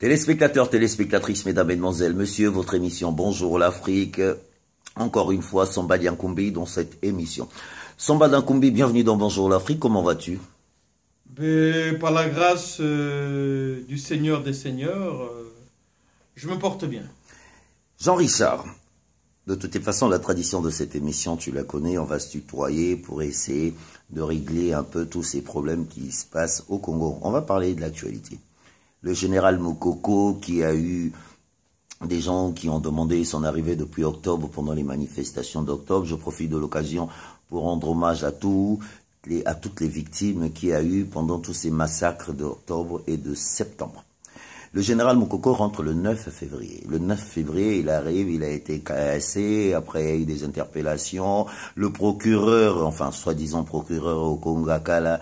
Téléspectateurs, téléspectatrices, mesdames, mesdemoiselles, messieurs, votre émission Bonjour l'Afrique. Encore une fois, Samba Diankoumbi dans cette émission. Samba Diankoumbi, bienvenue dans Bonjour l'Afrique. Comment vas-tu? Par la grâce du Seigneur des Seigneurs, je me porte bien. Jean-Richard, de toute façon, la tradition de cette émission, tu la connais, on va se tutoyer pour essayer de régler un peu tous ces problèmes qui se passent au Congo. On va parler de l'actualité. Le général Moukoko qui a eu des gens qui ont demandé son arrivée depuis octobre pendant les manifestations d'octobre. Je profite de l'occasion pour rendre hommage à toutes les victimes qu'il y a eu pendant tous ces massacres d'octobre et de septembre. Le général Moukoko rentre le 9 février. Le 9 février, il arrive, il a été cassé, après il y a eu des interpellations. Le procureur, enfin soi-disant procureur au Congo-Kala,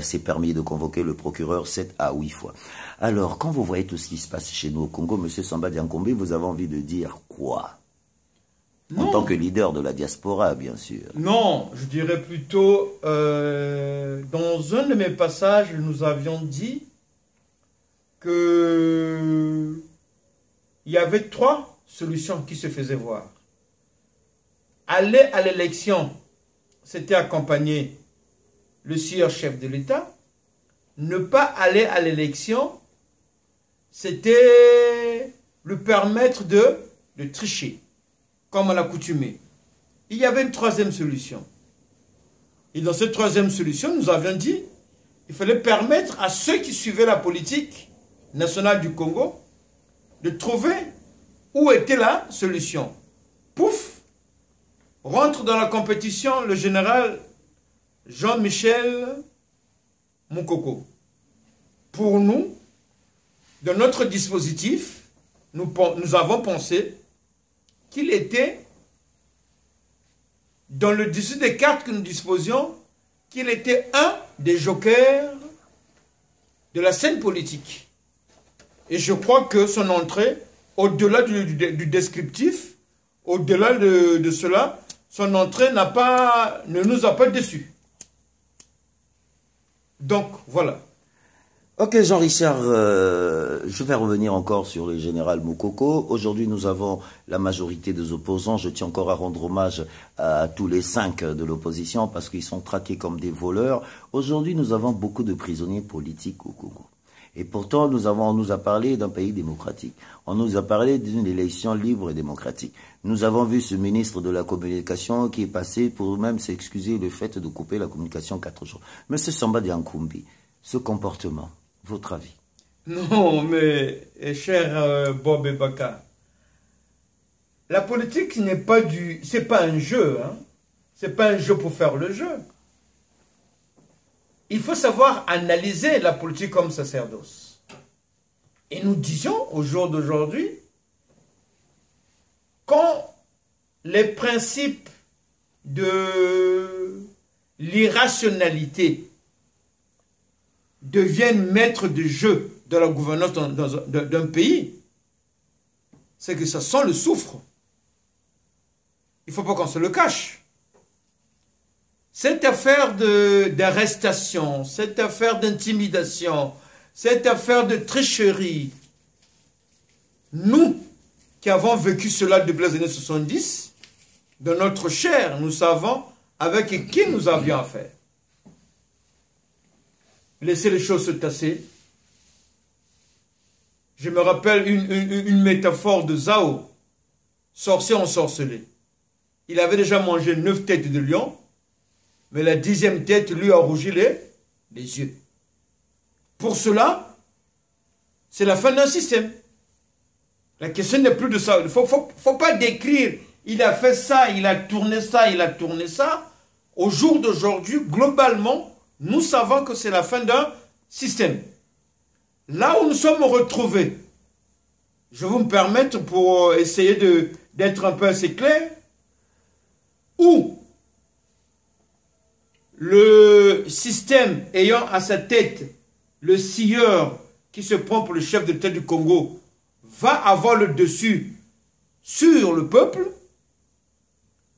s'est permis de convoquer le procureur 7 à 8 fois. Alors, quand vous voyez tout ce qui se passe chez nous au Congo, M. Samba Diankoumbi, vous avez envie de dire quoi? En tant que leader de la diaspora, bien sûr. Non, je dirais plutôt, dans un de mes passages, nous avions dit qu'il y avait 3 solutions qui se faisaient voir. Aller à l'élection, c'était accompagner le sieur chef de l'État. Ne pas aller à l'élection, c'était lui permettre de tricher, comme à l'accoutumée. Il y avait une 3e solution. Et dans cette 3e solution, nous avions dit qu'il fallait permettre à ceux qui suivaient la politique nationale du Congo de trouver où était la solution. Pouf, rentre dans la compétition le général Jean-Michel Moukoko. Pour nous, dans notre dispositif, nous avons pensé qu'il était, dans le dessus des cartes que nous disposions, qu'il était un des jokers de la scène politique. Et je crois que son entrée, au-delà du descriptif, au-delà de cela, son entrée ne nous a pas déçus. Donc, voilà. Ok, Jean-Richard, je vais revenir encore sur le général Moukoko. Aujourd'hui, nous avons la majorité des opposants. Je tiens encore à rendre hommage à tous les 5 de l'opposition parce qu'ils sont traqués comme des voleurs. Aujourd'hui, nous avons beaucoup de prisonniers politiques au Congo. Et pourtant, on nous a parlé d'un pays démocratique. On nous a parlé d'une élection libre et démocratique. Nous avons vu ce ministre de la communication qui est passé pour même s'excuser le fait de couper la communication 4 jours. Monsieur Samba Diankoumbi, ce comportement, votre avis? Non, mais cher Bob et Baka, la politique n'est pas c'est pas un jeu, hein. C'est pas un jeu pour faire le jeu. Il faut savoir analyser la politique comme sacerdoce. Et nous disions au jour d'aujourd'hui, quand les principes de l'irrationalité deviennent maîtres de jeu de la gouvernance d'un pays, c'est que ça sent le soufre. Il ne faut pas qu'on se le cache. Cette affaire d'arrestation, cette affaire d'intimidation, cette affaire de tricherie, nous qui avons vécu cela depuis les années 70, dans notre chair, nous savons avec qui nous avions affaire. Laissez les choses se tasser. Je me rappelle une métaphore de Zhao, sorcier ensorcelé. Il avait déjà mangé 9 têtes de lion, mais la 10e tête lui a rougi les yeux. Pour cela, c'est la fin d'un système. La question n'est plus de ça. Il ne faut pas décrire, il a fait ça, il a tourné ça, il a tourné ça. Au jour d'aujourd'hui, globalement, nous savons que c'est la fin d'un système. Là où nous sommes retrouvés, je vais me permettre pour essayer d'être un peu assez clair, où le système ayant à sa tête le sieur qui se prend pour le chef de l'État du Congo va avoir le dessus sur le peuple,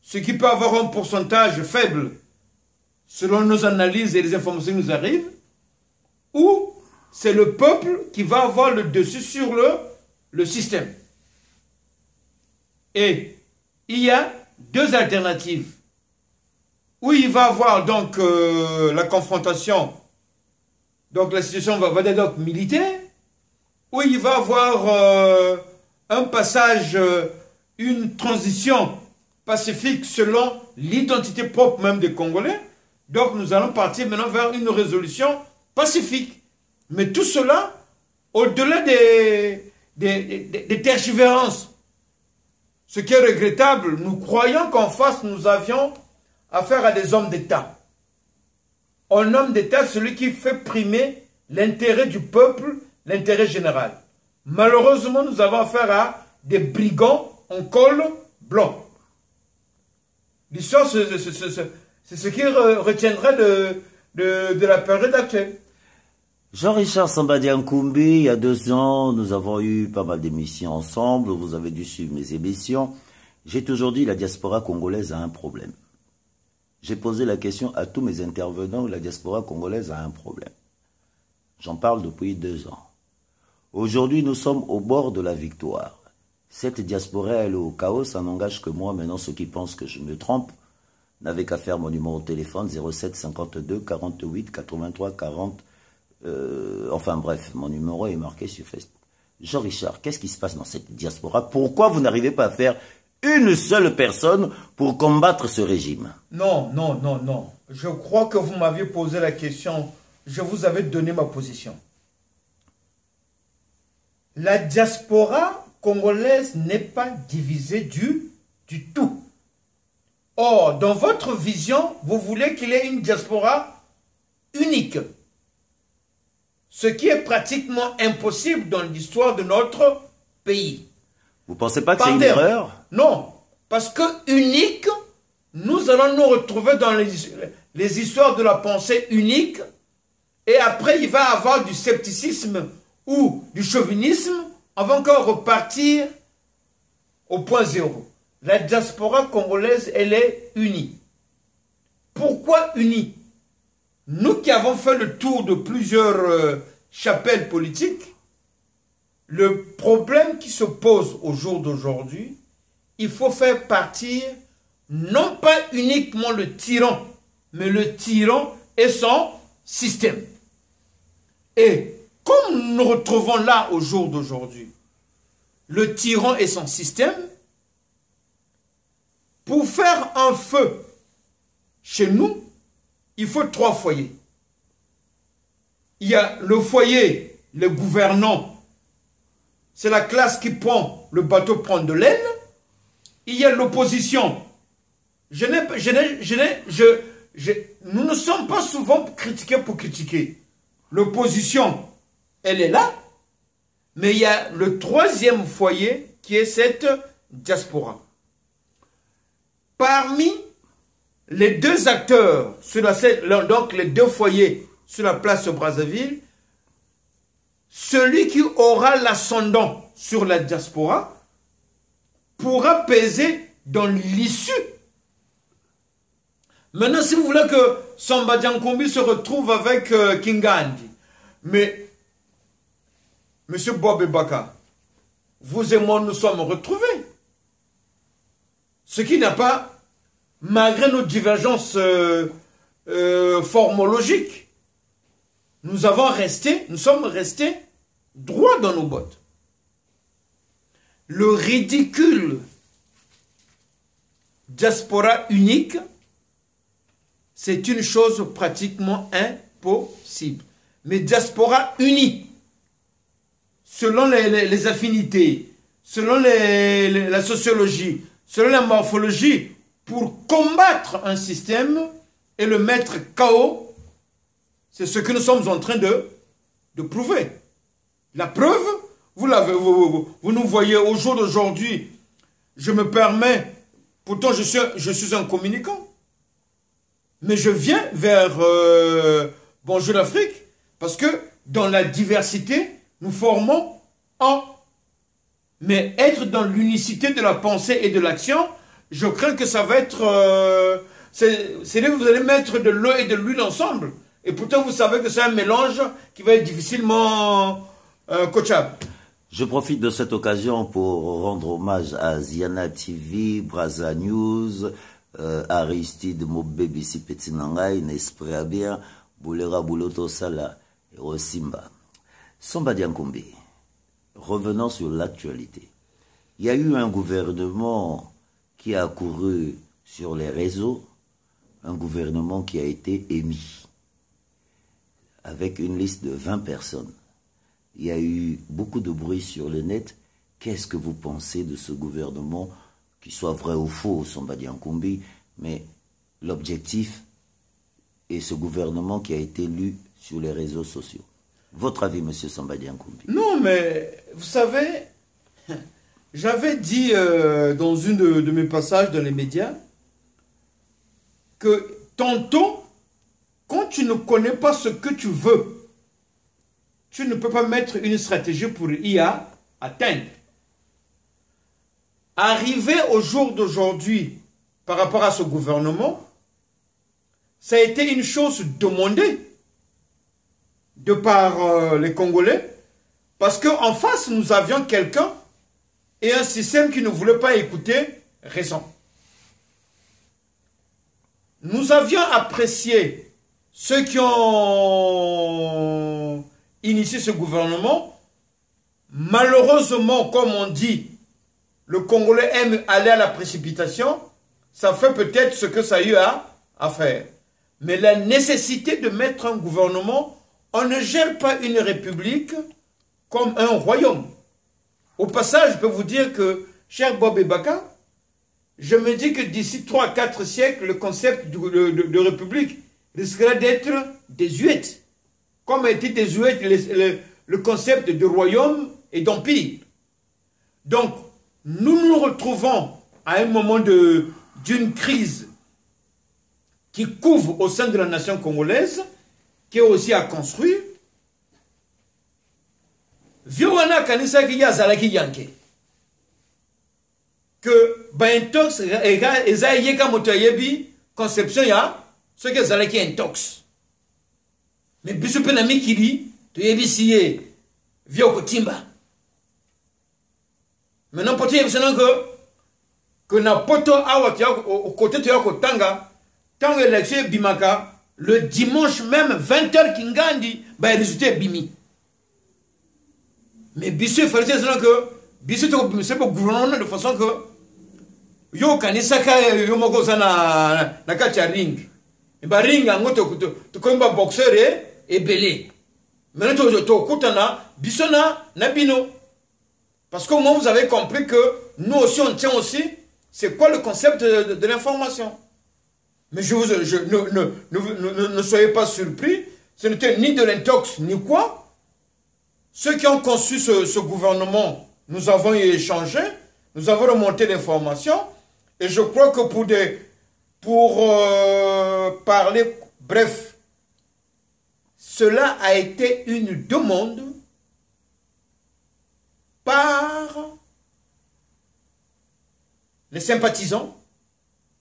ce qui peut avoir un pourcentage faible selon nos analyses et les informations qui nous arrivent, ou c'est le peuple qui va avoir le dessus sur le système. Et il y a deux alternatives. Où il va avoir donc la confrontation, donc la situation va être donc militaire, où il va avoir un passage, une transition pacifique selon l'identité propre même des Congolais. Donc nous allons partir maintenant vers une résolution pacifique. Mais tout cela, au-delà des tergivérances, ce qui est regrettable, nous croyons qu'en face nous avions affaire à des hommes d'État. Un homme d'État, celui qui fait primer l'intérêt du peuple, l'intérêt général. Malheureusement, nous avons affaire à des brigands en col blanc. L'histoire, c'est ce qui retiendrait de la période actuelle. Jean-Richard Sambadiankoumbi, il y a 2 ans, nous avons eu pas mal d'émissions ensemble, vous avez dû suivre mes émissions. J'ai toujours dit la diaspora congolaise a un problème. J'ai posé la question à tous mes intervenants, la diaspora congolaise a un problème. J'en parle depuis 2 ans. Aujourd'hui, nous sommes au bord de la victoire. Cette diaspora, elle est au chaos, ça n'engage que moi. Maintenant, ceux qui pensent que je me trompe n'avaient qu'à faire mon numéro de téléphone 07 52 48 83 40. Enfin bref, mon numéro est marqué sur Facebook. Jean-Richard, qu'est-ce qui se passe dans cette diaspora? Pourquoi vous n'arrivez pas à faire une seule personne pour combattre ce régime? Non, non, non, non. Je crois que vous m'aviez posé la question. Je vous avais donné ma position. La diaspora congolaise n'est pas divisée du tout. Or, dans votre vision, vous voulez qu'il y ait une diaspora unique. Ce qui est pratiquement impossible dans l'histoire de notre pays. Vous ne pensez pas que c'est une erreur? Non, parce que unique, nous allons nous retrouver dans les histoires de la pensée unique, et après il va y avoir du scepticisme ou du chauvinisme, on va encore repartir au point zéro. La diaspora congolaise, elle est unie. Pourquoi unie? Nous qui avons fait le tour de plusieurs chapelles politiques, le problème qui se pose au jour d'aujourd'hui, il faut faire partir non pas uniquement le tyran, mais le tyran et son système. Et comme nous nous retrouvons là au jour d'aujourd'hui, le tyran et son système, pour faire un feu chez nous, il faut 3 foyers. Il y a le foyer, le gouvernant, c'est la classe qui prend, le bateau prend de l'aile. Il y a l'opposition. Nous ne sommes pas souvent critiqués pour critiquer. L'opposition, elle est là. Mais il y a le 3e foyer qui est cette diaspora. Parmi les 2 acteurs, donc les 2 foyers sur la place de Brazzaville, celui qui aura l'ascendant sur la diaspora pourra peser dans l'issue. Maintenant, si vous voulez que Sambadiankoumbi se retrouve avec Kingandi, mais M. Bob Ebaka, vous et moi nous sommes retrouvés. Ce qui n'a pas, malgré nos divergences formologiques, nous sommes restés droits dans nos bottes. Le ridicule diaspora unique, c'est une chose pratiquement impossible. Mais diaspora unie, selon les affinités, selon la sociologie, selon la morphologie, pour combattre un système et le mettre KO, c'est ce que nous sommes en train de prouver. La preuve, vous nous voyez au jour d'aujourd'hui, je me permets, pourtant je suis un communicant, mais je viens vers Bonjour l'Afrique, parce que dans la diversité, nous formons un. Mais être dans l'unicité de la pensée et de l'action, je crains que ça va être... c'est là que vous allez mettre de l'eau et de l'huile ensemble. Et pourtant, vous savez que c'est un mélange qui va être difficilement coachable. Je profite de cette occasion pour rendre hommage à Ziana TV, Braza News, Aristide Mobebe Sipetinangai, Nesprit Abia, Boulera Bouloto Sala et Rosimba. Samba Diankombe, revenons sur l'actualité. Il y a eu un gouvernement qui a couru sur les réseaux, un gouvernement qui a été émis avec une liste de 20 personnes. Il y a eu beaucoup de bruit sur le net. Qu'est-ce que vous pensez de ce gouvernement, qu'il soit vrai ou faux, Samba Diankombe, mais l'objectif est ce gouvernement qui a été lu sur les réseaux sociaux. Votre avis, monsieur Samba Diankombe? Non, mais vous savez, j'avais dit dans une de mes passages dans les médias que tantôt, quand tu ne connais pas ce que tu veux, tu ne peux pas mettre une stratégie pour y atteindre. Arrivé au jour d'aujourd'hui, par rapport à ce gouvernement, ça a été une chose demandée de par les Congolais, parce qu'en face, nous avions quelqu'un et un système qui ne voulait pas écouter raison. Nous avions apprécié ceux qui ont initié ce gouvernement. Malheureusement, comme on dit, le Congolais aime aller à la précipitation. Ça fait peut-être ce que ça a eu à faire. Mais la nécessité de mettre un gouvernement, on ne gère pas une république comme un royaume. Au passage, je peux vous dire que, cher Bob Ebaka, je me dis que d'ici 3 à 4 siècles, le concept de république risquera d'être désuet. Comme a été désuet le concept de royaume et d'empire. Donc, nous nous retrouvons à un moment d'une crise qui couvre au sein de la nation congolaise, qui est aussi à construire. Viwana kanisa ki ya zalaki yanke. Que intox eza yeka moto yebi conception ya ce que zalaki intox. Mais biso pe na mikili to yebi siye vio kotimba. Maintenant poto yebi sanan que na poto awa tia au côté to yako tanga tant élection bimaka le dimanche même 20h kingandi ba résultat bimi. Mais biso il fallait dire que biso to c'est pour gouvernement de façon que yo kanisa ka yo moko sana na kacha ring. E ba ring ngo to komba boxeur et belé. Maintenant to kutana biso na bino. Parce que moi vous avez compris que nous aussi on tient aussi c'est quoi le concept de l'information. Mais ne soyez pas surpris, ce n'était ni de l'intox ni quoi. Ceux qui ont conçu ce gouvernement, nous avons échangé, nous avons remonté l'information, et je crois que pour parler, bref, cela a été une demande par les sympathisants,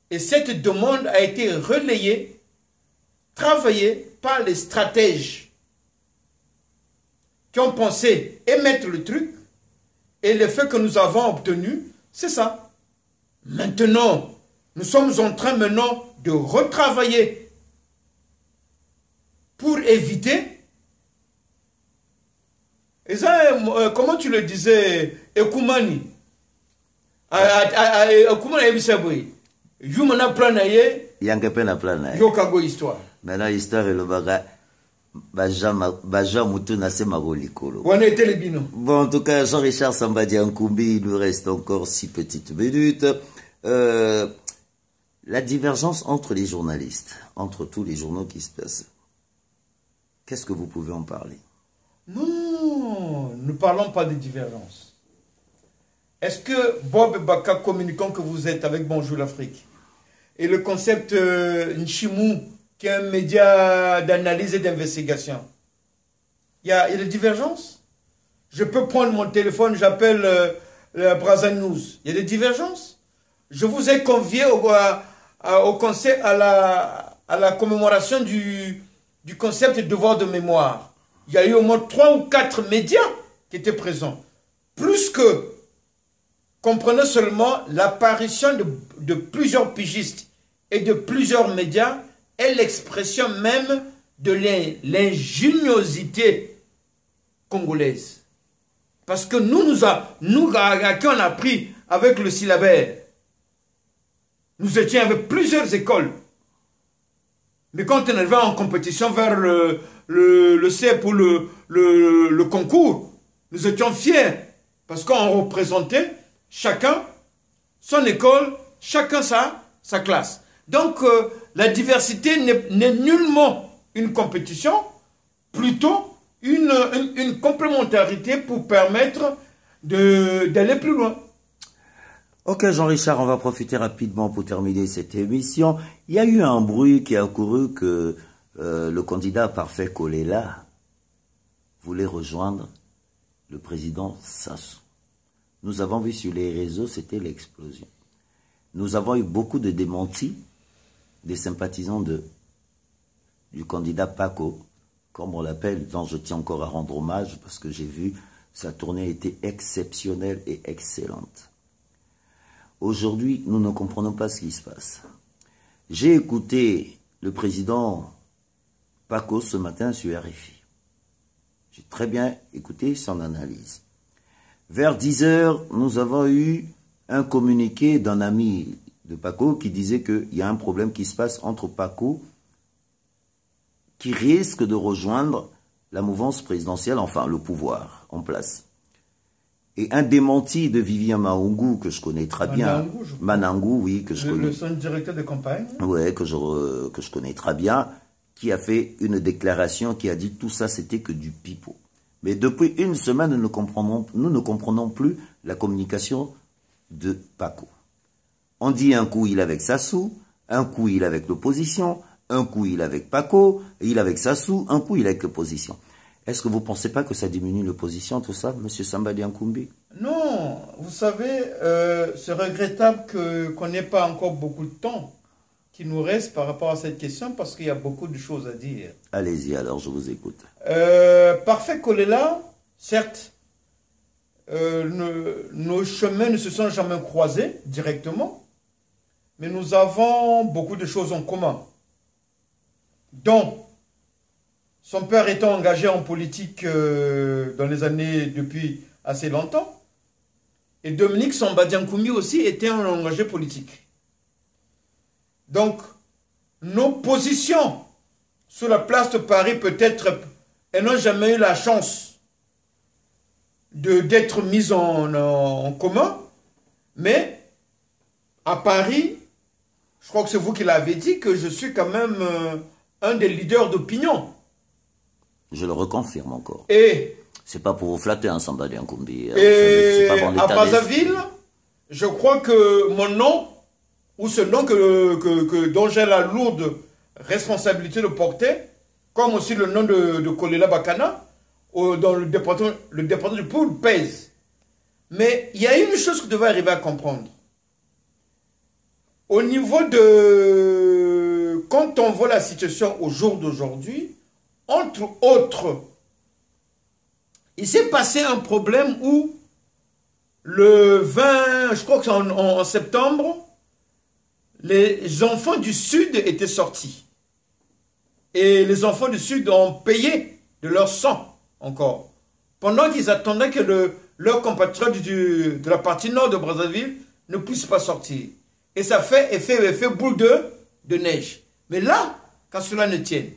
et cette demande a été relayée, travaillée par les stratèges qui ont pensé émettre le truc, et l'effet que nous avons obtenu, c'est ça. Maintenant, nous sommes en train maintenant de retravailler pour éviter, et ça, comment tu le disais, Ekumani, Ekumani Ebisaboui, Yumana Planaye, Yankepena Planaye, Yokago Histoire. Maintenant, l'histoire est le bagage. Baja Moutouna c'est Marolikolo. Bon, en tout cas, Jean-Richard Samba Diankombe, il nous reste encore 6 petites minutes. La divergence entre les journalistes, entre tous les journaux qui se passent. Qu'est-ce que vous pouvez en parler? Non, ne parlons pas de divergence. Est-ce que Bob Baka, communicant que vous êtes avec Bonjour l'Afrique, et le concept Nchimou, qui est un média d'analyse et d'investigation, il y a des divergences? Je peux prendre mon téléphone, j'appelle Braza News. Il y a des divergences? Je vous ai convié au conseil, à la commémoration du du concept de devoir de mémoire. Il y a eu au moins 3 ou 4 médias qui étaient présents. Plus que, comprenez seulement, l'apparition de plusieurs pigistes et de plusieurs médias est l'expression même de l'ingéniosité congolaise. Parce que nous, à qui on a appris avec le syllabaire, nous étions avec plusieurs écoles. Mais quand on arrivait en compétition vers le CEP ou le concours, nous étions fiers. Parce qu'on représentait chacun son école, chacun sa classe. Donc, la diversité n'est nullement une compétition, plutôt une complémentarité pour permettre d'aller plus loin. Ok, Jean-Richard, on va profiter rapidement pour terminer cette émission. Il y a eu un bruit qui a couru que le candidat parfait Kolela voulait rejoindre le président Sassou. Nous avons vu sur les réseaux, c'était l'explosion. Nous avons eu beaucoup de démentis des sympathisants du candidat Paco, comme on l'appelle, dont je tiens encore à rendre hommage parce que j'ai vu sa tournée était exceptionnelle et excellente. Aujourd'hui, nous ne comprenons pas ce qui se passe. J'ai écouté le président Paco ce matin sur RFI. J'ai très bien écouté son analyse. Vers 10 heures, nous avons eu un communiqué d'un ami de Paco qui disait qu'il y a un problème qui se passe entre Paco qui risque de rejoindre la mouvance présidentielle, enfin le pouvoir en place. Et un démenti de Vivien Mahongou, que je connais très bien. Manangou, oui, que je connais. Son directeur de campagne. Oui, que je connais très bien, qui a fait une déclaration qui a dit tout ça c'était que du pipeau. Mais depuis une semaine, nous ne comprenons plus la communication de Paco. On dit un coup il est avec Sassou, un coup il est avec l'opposition, un coup il est avec Paco, il est avec Sassou, un coup il est avec l'opposition. Est-ce que vous ne pensez pas que ça diminue l'opposition, tout ça, M. Sambadi Nkoumbi? Non, vous savez, c'est regrettable qu'on n'ait pas encore beaucoup de temps qui nous reste par rapport à cette question parce qu'il y a beaucoup de choses à dire. Allez-y, alors, je vous écoute. Parfait Kolela, certes, nos chemins ne se sont jamais croisés directement, mais nous avons beaucoup de choses en commun. Donc, son père étant engagé en politique dans les années depuis assez longtemps, et Dominique Sambadi Nkoumbi aussi était un engagé politique. Donc, nos positions sur la place de Paris, peut-être, elles n'ont jamais eu la chance d'être mises en commun, mais à Paris, je crois que c'est vous qui l'avez dit, que je suis quand même un des leaders d'opinion. Je le reconfirme encore. Et c'est pas pour vous flatter, hein, Sambadi Nkoumbi. Et à Brazzaville, je crois que mon nom, ou ce nom dont j'ai la lourde responsabilité de porter, comme aussi le nom de Kolela Bakana, dans le département du Poul pèse. Mais il y a une chose que vous devez arriver à comprendre. Au niveau de... Quand on voit la situation au jour d'aujourd'hui, entre autres, il s'est passé un problème où le 20, je crois que c'est en septembre, les enfants du Sud étaient sortis. Et les enfants du Sud ont payé de leur sang encore. Pendant qu'ils attendaient que leurs compatriotes de la partie nord de Brazzaville ne puissent pas sortir. Et ça fait effet boule de neige. Mais là, quand cela ne tienne.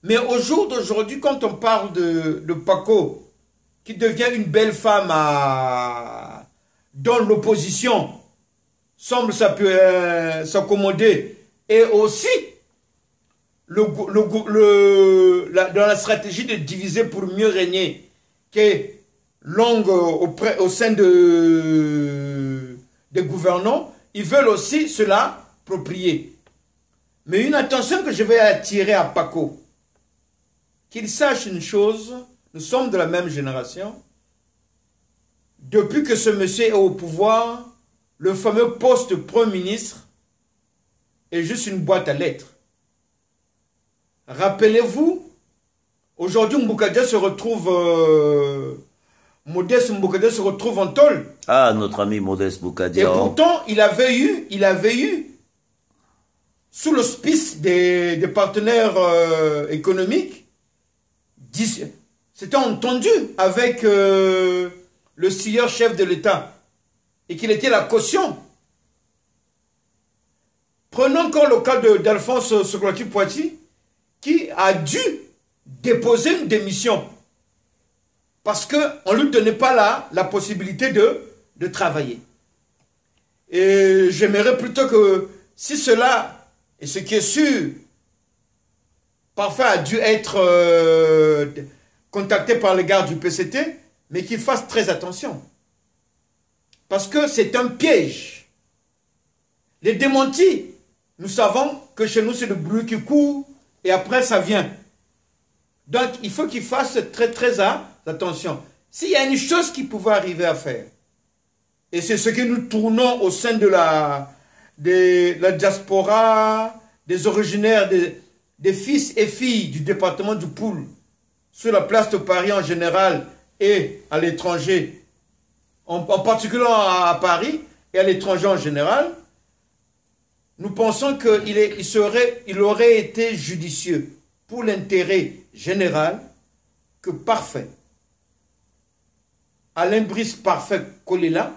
Mais au jour d'aujourd'hui, quand on parle de Paco, qui devient une belle femme dont l'opposition semble s'accommoder, et aussi dans la stratégie de diviser pour mieux régner, qui est longue au sein des gouvernants, ils veulent aussi se l'approprier. Mais une attention que je vais attirer à Paco, qu'il sache une chose, nous sommes de la même génération. Depuis que ce monsieur est au pouvoir, le fameux poste Premier ministre est juste une boîte à lettres. Rappelez-vous, aujourd'hui Mboukadia se retrouve, Modeste Mboukadia se retrouve en tôle. Ah, notre ami Modeste Mboukadia. Et pourtant, il avait eu, sous l'auspice des partenaires économiques, c'était entendu avec le seigneur chef de l'État et qu'il était la caution. Prenons encore le cas d'Alphonse Sokolati-Poitiers qui a dû déposer une démission parce qu'on ne lui donnait pas la possibilité de travailler. Et j'aimerais plutôt que si cela, et ce qui est sûr, parfois a dû être contacté par les gardes du PCT, mais qu'il fasse très attention. Parce que c'est un piège. Les démentis, nous savons que chez nous c'est le bruit qui court et après ça vient. Donc il faut qu'il fasse très attention. S'il y a une chose qu'il pouvait arriver à faire, et c'est ce que nous tournons au sein de la diaspora, des originaires, des fils et filles du département du Poul, sur la place de Paris en général et à l'étranger, en particulier à Paris et à l'étranger en général, nous pensons qu'il aurait été judicieux pour l'intérêt général que parfait, Alain Brice Parfait Kolela,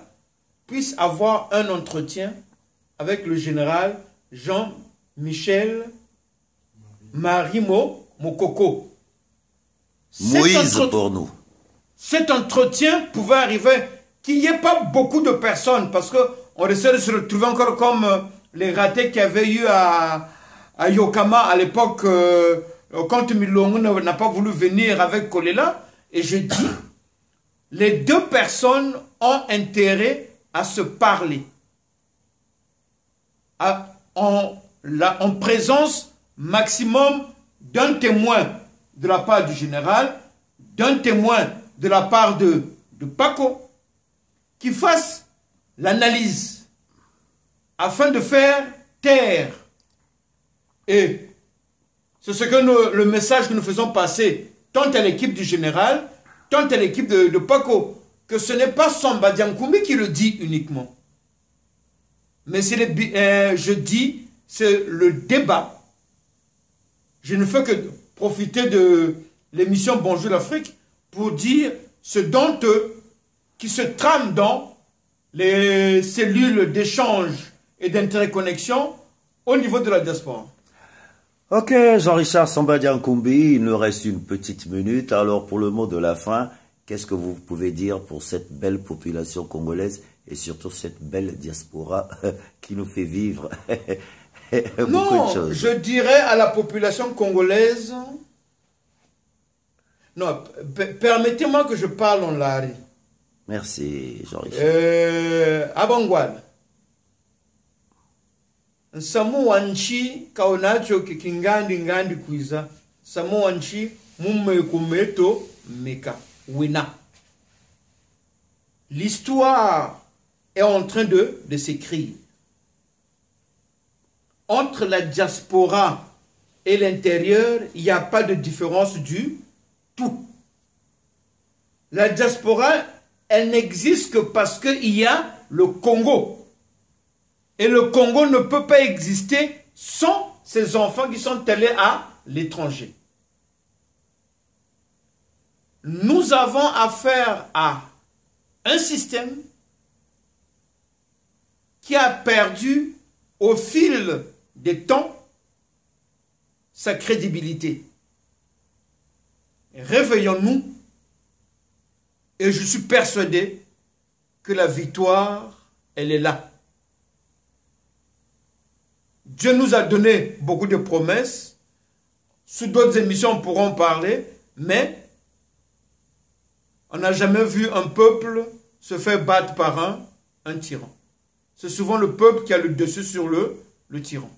puisse avoir un entretien avec le général Jean-Michel Marimo Mokoko. Moïse pour nous. Cet entretien pouvait arriver qu'il n'y ait pas beaucoup de personnes parce qu'on essaie de se retrouver encore comme les ratés qu'il y avait eu à Yokama à l'époque quand Milongo n'a pas voulu venir avec Kolela. Et je dis, les deux personnes ont intérêt à se parler en présence maximum d'un témoin de la part du général, d'un témoin de la part de Paco, qui fasse l'analyse afin de faire taire. Et c'est ce que le message que nous faisons passer tant à l'équipe du général, tant à l'équipe de Paco, que ce n'est pas Samba Diankoumbi qui le dit uniquement. Mais je dis, c'est le débat. Je ne fais que profiter de l'émission Bonjour l'Afrique pour dire ce dont qui se trame dans les cellules d'échange et d'interconnexion au niveau de la diaspora. Ok, Jean-Richard Samba Diankoumbi, il nous reste une petite minute. Alors, pour le mot de la fin, qu'est-ce que vous pouvez dire pour cette belle population congolaise et surtout cette belle diaspora qui nous fait vivre beaucoup de choses? Je dirais à la population congolaise... Non, permettez-moi que je parle en lari. Merci, Jean-Richard. Abangwal. Samu wanchi kaonacho kikingandi kuiza. Samu wanchi mume kumeto meka. Wina. L'histoire est en train de s'écrire. Entre la diaspora et l'intérieur, il n'y a pas de différence du tout. La diaspora, elle n'existe que parce qu'il y a le Congo. Et le Congo ne peut pas exister sans ces enfants qui sont allés à l'étranger. Nous avons affaire à un système qui a perdu au fil des temps sa crédibilité. Réveillons-nous et je suis persuadé que la victoire, elle est là. Dieu nous a donné beaucoup de promesses. Sous d'autres émissions, on pourra en parler, mais on n'a jamais vu un peuple se faire battre par un tyran. C'est souvent le peuple qui a le dessus sur le tyran.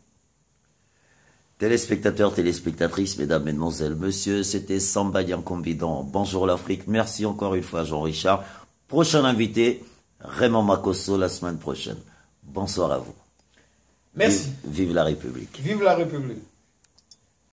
Téléspectateurs, téléspectatrices, mesdames, mesdemoiselles, messieurs, c'était Samba Diankoumbi dans Bonjour l'Afrique. Merci encore une fois, Jean-Richard. Prochain invité, Raymond Makosso, la semaine prochaine. Bonsoir à vous. Merci. Vive la République. Vive la République.